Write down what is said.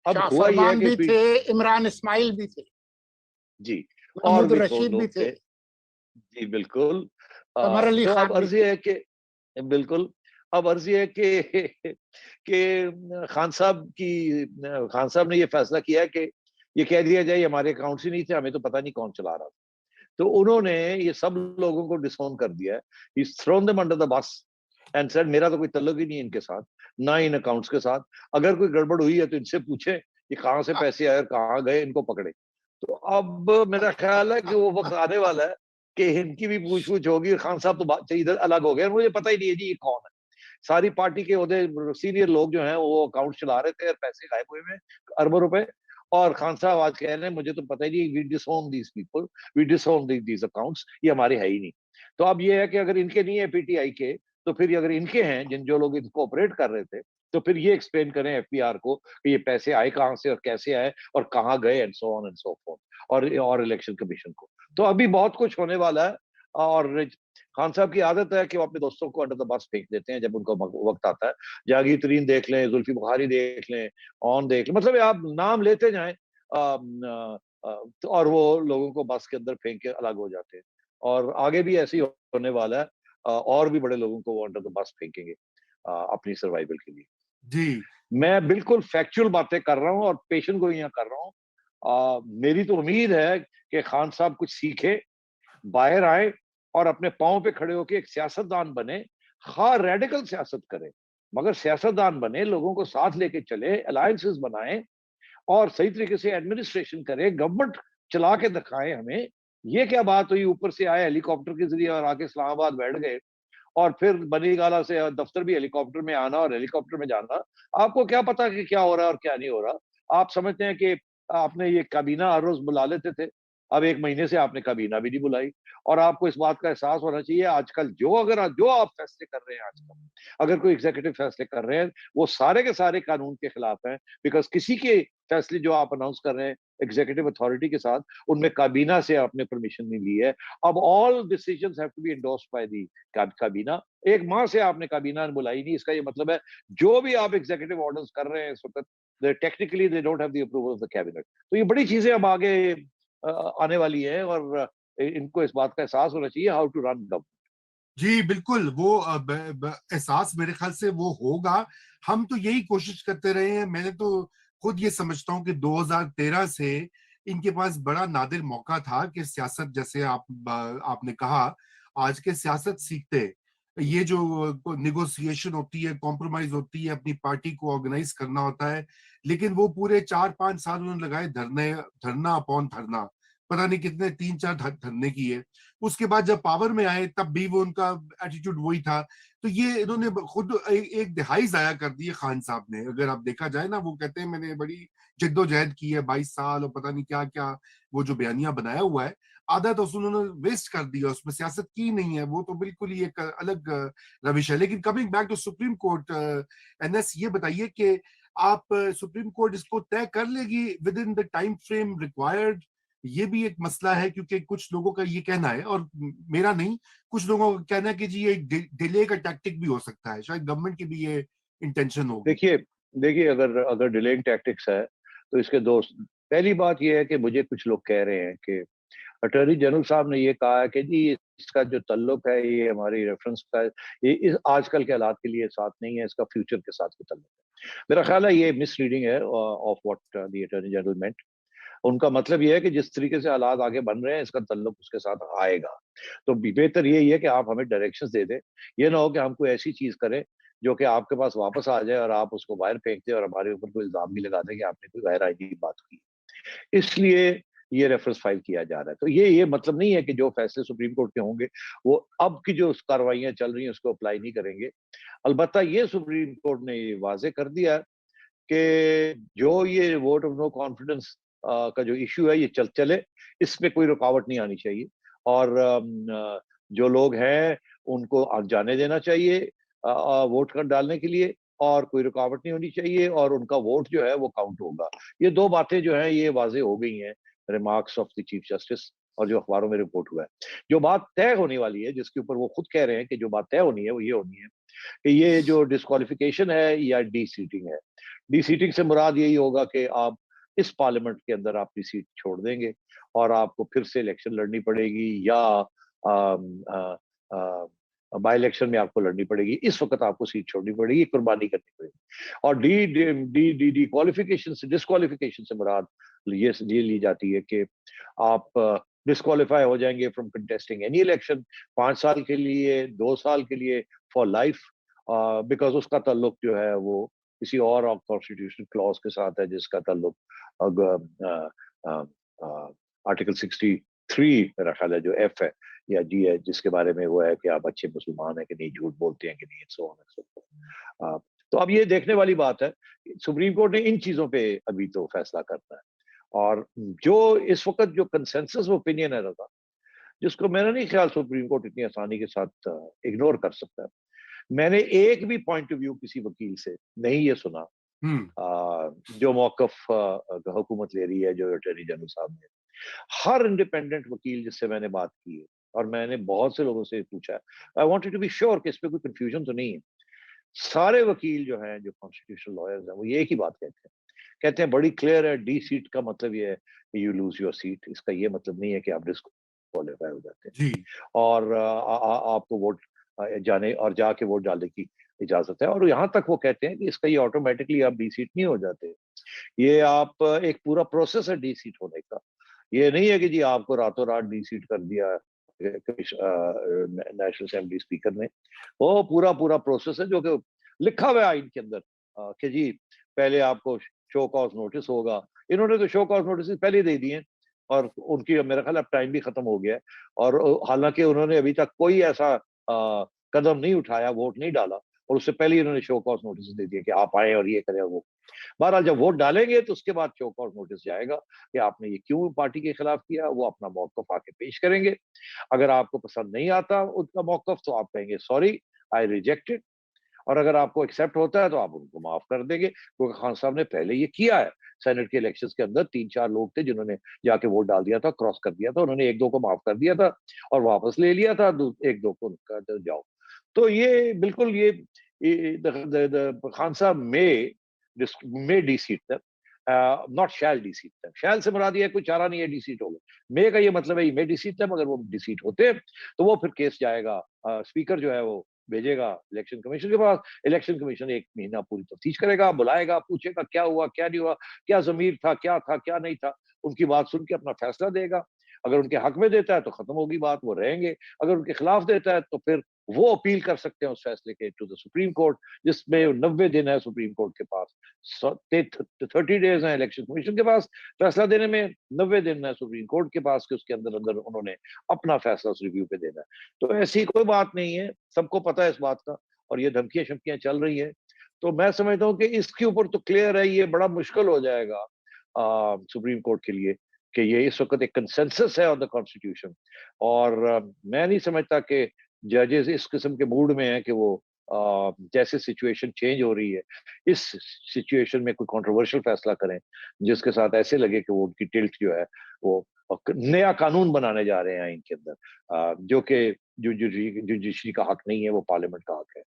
अब शाह हुआ ये है फरमान कि भी थे, इमरान इस्माइल भी थे, जी, और महमूद भी रशीद भी लोग थे, थे। जी, बिल्कुल। कमर अली तो अब खान भी अर्ज़ थे। ये है कि बिल्कुल, अब अर्ज़ ये है कि कि खान साहब ने ये फैसला किया है कि ये कह दिया जाए ये हमारे अकाउंट्स ही नहीं थे, हमें तो पता नहीं कौन चला रहा था। तो उन्होंने ये सब लोगों को डिसोन कर दिया है। He is thrown them under the bus and said मेरा तो कोई ताल्लुक ही नहीं है इनके साथ, ना इन अकाउंट्स के साथ। अगर कोई गड़बड़ हुई है तो इनसे पूछें कि कहाँ से पैसे आए और कहाँ गए, इनको पकड़े। तो अब मेरा ख्याल है कि वो वक़्त आने वाला है कि इनकी भी पूछ-पूछ होगी। खान साहब तो बात से इधर अलग हो गए, मुझे पता ही नहीं है जी ये कौन है। सारी पार्टी के ओहदे सीनियर लोग जो हैं वो अकाउंट चला रहे थे और पैसे गायब हुए हैं, अरबों रुपए। और खान साहब आज कह रहे हैं मुझे तो पता ही नहीं, we disown these people, we disown these accounts, ये हमारे है ही नहीं। तो अब ये है कि अगर इनके नहीं है पीटीआई के, तो फिर अगर इनके हैं जो लोग इनको ऑपरेट कर रहे थे, तो फिर ये एक्सप्लेन करें एफबीआर को कि ये पैसे आए कहाँ से और कैसे आए और कहाँ गए and so on and so fourth, और इलेक्शन कमीशन को। तो अभी बहुत कुछ होने वाला है। और खान साहब की आदत है कि वो अपने दोस्तों को अंडर द बस फेंक देते हैं जब उनको वक़्त आता है। जहांगीर तरीन देख लें, जुल्फी बुखारी देख लें, ऑन देख लें, मतलब आप नाम लेते जाएँ तो और वो लोगों को बस के अंदर फेंक के अलग हो जाते हैं। और आगे भी ऐसे ही होने वाला है। और भी बड़े लोगों को वो अंडर द बस फेंकेंगे अपनी सर्वाइवल के लिए। जी। मैं बिल्कुल फैक्चुअल बातें कर रहा हूँ और पेशेंट गोइयाँ कर रहा हूँ। मेरी तो उम्मीद है कि खान साहब कुछ सीखें, बाहर आए और अपने पाँव पे खड़े होके एक सियासतदान बने। हाँ, रेडिकल सियासत करें, मगर सियासतदान बने, लोगों को साथ लेके चले, अलायंसेस बनाएँ और सही तरीके से एडमिनिस्ट्रेशन करें, गवर्नमेंट चला के दिखाएँ हमें। ये क्या बात हुई, ऊपर से आए हेलीकॉप्टर के ज़रिए और आके इस्लामाबाद बैठ गए और फिर बनीगाला से दफ्तर भी हेलीकॉप्टर में आना और हेलीकॉप्टर में जाना। आपको क्या पता कि क्या हो रहा है और क्या नहीं हो रहा? आप समझते हैं कि आपने ये काबीना हर रोज़ बुला लेते थे। अब 1 महीने से आपने काबीना भी नहीं बुलाई और आपको इस बात का एहसास होना चाहिए आजकल जो आप फैसले कर रहे हैं आजकल, अगर कोई एग्ज़ीक्यूटिव फैसले कर रहे हैं, वो सारे के सारे कानून के खिलाफ हैं। बिकॉज़ किसी के फैसले जो आप अनाउंस कर रहे हैं एग्ज़ीक्यूटिव अथॉरिटी के साथ, उनमें काबीना से आपने परमिशन नहीं ली है। अब all decisions have to be endorsed by the काबीना। 1 माह से आपने काबीना बुलाई नहीं, इसका ये मतलब है जो भी आप एग्जीक्यूटिव ऑर्डर्स कर रहे हैं इस वक़्त, they technically they don't have the approval of the cabinet. तो ये बड़ी चीज़ें अब आगे आने वाली हैं और इनको इस बात का एहसास होना चाहिए हाउ टू रन गवर्नमेंट। जी बिल्कुल, वो एहसास मेरे ख्याल से वो होगा। हम तो यही कोशिश करते रहे हैं। मैंने तो खुद ये समझता हूँ कि 2013 से इनके पास बड़ा नादिर मौका था कि सियासत, जैसे आपने कहा, आज के सियासत सीखते। ये जो निगोसिएशन होती है, कॉम्प्रोमाइज होती है, अपनी पार्टी को ऑर्गेनाइज करना होता है, लेकिन वो पूरे 4-5 साल उन्होंने लगाए धरना अपॉन धरना, पता नहीं कितने 3-4 धरने किए। उसके बाद जब पावर में आए तब भी वो उनका एटीट्यूड वही था। तो ये इन्होंने खुद एक दिहाई जाया कर दी है खान साहब ने। अगर आप देखा जाए ना, वो कहते हैं मैंने बड़ी जद्दोजहद की है 22 साल और पता नहीं क्या क्या, वो जो बयानिया बनाया हुआ है, आधा तो उन्होंने वेस्ट कर दिया, उसमें सियासत की नहीं है। वो तो बिल्कुल ही एक अलग रविश है। लेकिन coming back to supreme court, NS, ये बताइए कि आप सुप्रीम कोर्ट इसको तय कर लेगी with in the time frame required? ये भी एक मसला है, क्योंकि कुछ लोगों का ये कहना है, और मेरा नहीं, कुछ लोगों का कहना है कि जी ये डिले का टैक्टिक भी हो सकता है, शायद गवर्नमेंट की भी ये इंटेंशन होगी। देखिए देखिए अगर डिलेइंग टैक्टिक्स है तो इसके दो, पहली बात ये है कि मुझे कुछ लोग कह रहे हैं कि अटॉर्नी जनरल साहब ने ये कहा है कि जी इसका जो तल्लुक है ये हमारी रेफरेंस का, ये इस आजकल के हालात के लिए साथ नहीं है, इसका फ्यूचर के साथ भी तल्लुक है। मेरा ख्याल है ये मिसरीडिंग है of what the attorney general meant. उनका मतलब ये है कि जिस तरीके से हालात आगे बन रहे हैं इसका तल्लुक उसके साथ आएगा। तो बेहतर यही है कि आप हमें डायरेक्शंस दे दें। ये ना हो कि हम कोई ऐसी चीज़ करें जो कि आपके पास वापस आ जाए और आप उसको बाहर फेंक दें और हमारे ऊपर कोई इल्ज़ाम भी लगा दें कि आपने कोई गैर आईनी बात की। इसलिए ये रेफरेंस फाइल किया जा रहा है। तो ये मतलब नहीं है कि जो फैसले सुप्रीम कोर्ट के होंगे वो अब की जो कार्रवाइयाँ चल रही हैं उसको अप्लाई नहीं करेंगे। अलबत्ता ये सुप्रीम कोर्ट ने ये वाज़ेह कर दिया है कि जो ये वोट ऑफ नो कॉन्फिडेंस का जो इश्यू है ये चले, इसमें कोई रुकावट नहीं आनी चाहिए और जो लोग हैं उनको जाने देना चाहिए वोट कर डालने के लिए और कोई रुकावट नहीं होनी चाहिए और उनका वोट जो है वो काउंट होगा। ये 2 बातें जो हैं ये वाज़ेह हो गई हैं remarks of the chief justice और जो अखबारों में रिपोर्ट हुआ है। जो बात तय होने वाली है जिसके ऊपर वो खुद कह रहे हैं कि जो बात तय होनी है वो ये होनी है कि ये जो डिस्क्वालिफिकेशन है या डी-सीटिंग है। डी सीटिंग से मुराद यही होगा कि आप इस पार्लियामेंट के अंदर अपनी सीट छोड़ देंगे और आपको फिर से इलेक्शन लड़नी पड़ेगी या बाई इलेक्शन में आपको लड़नी पड़ेगी। इस वक्त आपको सीट छोड़नी पड़ेगी, कुर्बानी करनी पड़ेगी। और D D D D qualification से डिस्क्वालिफिकेशन से मुराद ये ली जाती है कि आप डिस्क्वालीफाई हो जाएंगे फ्रॉम कंटेस्टिंग एनी इलेक्शन 5 साल के लिए, 2 साल के लिए, फॉर लाइफ, बिकॉज उसका ताल्लुक जो है वो किसी और कॉन्स्टिट्यूशन क्लॉज के साथ है जिसका ताल्लुक आर्टिकल 63 मेरा ख्याल है जो एफ है या जी है, जिसके बारे में वो है कि आप अच्छे मुसलमान हैं कि नहीं, झूठ बोलते हैं कि नहीं, so on and so fourth. तो अब ये देखने वाली बात है, सुप्रीम कोर्ट ने इन चीजों पे अभी तो फैसला करना है। और जो इस वक्त जो कंसेंसस ओपिनियन है रजा, जिसको मेरा नहीं ख्याल सुप्रीम कोर्ट इतनी आसानी के साथ इग्नोर कर सकता है। मैंने एक भी पॉइंट ऑफ व्यू किसी वकील से नहीं ये सुना जो मौकफ हुकूमत ले रही है, जो अटॉर्नी जनरल साहब ने। हर इंडिपेंडेंट वकील जिससे मैंने बात की है और मैंने बहुत से लोगों से पूछा है, I wanted to be sure कि इस पे कोई कंफ्यूजन तो नहीं है। सारे वकील जो हैं, जो कॉन्स्टिट्यूशनल लॉयर्स हैं, वो ये एक ही बात कहते हैं बड़ी क्लियर है, डी सीट का मतलब ये है कि यू लूज योर सीट। इसका ये मतलब नहीं है कि आप डिस्क्वालीफाई हो जाते हैं और आपको वोट जाने और जाके वोट डालने की इजाजत है। और यहाँ तक वो कहते हैं कि इसका ये ऑटोमेटिकली आप डी सीट नहीं हो जाते, ये आप एक पूरा प्रोसेस है डी सीट होने का। ये नहीं है कि जी आपको रातों रात डी सीट कर दिया नेशनल असेंबली स्पीकर ने। वो पूरा प्रोसेस है जो कि लिखा हुआ है आइन के अंदर कि जी पहले आपको शो कॉज नोटिस होगा। इन्होंने तो शो कॉज नोटिस पहले दे दिए और उनकी मेरा ख्याल अब टाइम भी खत्म हो गया है। और हालांकि उन्होंने अभी तक कोई ऐसा कदम नहीं उठाया, वोट नहीं डाला, और उससे पहले इन्होंने शो कॉज नोटिस दे दिया कि आप आए और ये करें वो। बहरहाल जब वोट डालेंगे तो उसके बाद शो कॉज नोटिस जाएगा कि आपने ये क्यों पार्टी के खिलाफ किया। वो अपना मौकफ आके पेश करेंगे। अगर आपको पसंद नहीं आता उनका मौकफ तो आप कहेंगे सॉरी, आई रिजेक्टेड। और अगर आपको एक्सेप्ट होता है तो आप उनको माफ कर देंगे, क्योंकि खान साहब ने पहले ये किया है। सेनेट के इलेक्शंस के अंदर 3-4 लोग थे जिन्होंने जाके वोट डाल दिया था, क्रॉस कर दिया था, उन्होंने 1-2 को माफ कर दिया था और वापस ले लिया था, 1-2 को जाओ। तो ये बिल्कुल खान साहब मे डी सीट तक, नॉट शैल डी सीट तक। शैल से मुराद ये कोई चारा नहीं है डी सीट होगा। मे का ये मतलब है मे डी सीट तक। अगर वो डी सीट होते तो वो फिर केस जाएगा, स्पीकर जो है वो भेजेगा इलेक्शन कमीशन के पास। इलेक्शन कमीशन 1 महीना पूरी तफ्तीश करेगा, बुलाएगा, पूछेगा क्या हुआ क्या नहीं हुआ, क्या जमीर था क्या नहीं था, उनकी बात सुन के अपना फैसला देगा। अगर उनके हक में देता है तो खत्म होगी बात, वो रहेंगे। अगर उनके खिलाफ देता है तो फिर वो अपील कर सकते हैं उस फैसले के टू द सुप्रीम कोर्ट, जिसमें 90 दिन है सुप्रीम कोर्ट के पास। 30 डेज है इलेक्शन कमीशन के पास फैसला देने में, 90 दिन है सुप्रीम कोर्ट के पास कि उसके अंदर अंदर उन्होंने अपना फैसला उस रिव्यू पे देना है। तो ऐसी कोई बात नहीं है, सबको पता है इस बात का। और ये धमकियां शमकियां चल रही है, तो मैं समझता हूँ कि इसके ऊपर तो क्लियर है, ये बड़ा मुश्किल हो जाएगा सुप्रीम कोर्ट के लिए कि ये इस वक्त एक कंसेंसस है ऑन द कॉन्स्टिट्यूशन। और मैं नहीं समझता कि जजेस इस किस्म के मूड में है कि वो जैसे सिचुएशन चेंज हो रही है, इस सिचुएशन में कोई कंट्रोवर्शियल फैसला करें जिसके साथ ऐसे लगे कि वो उनकी टिल्ट जो है वो नया कानून बनाने जा रहे हैं इनके अंदर, जो कि जुडिशरी का हक नहीं है, वो पार्लियामेंट का हक है।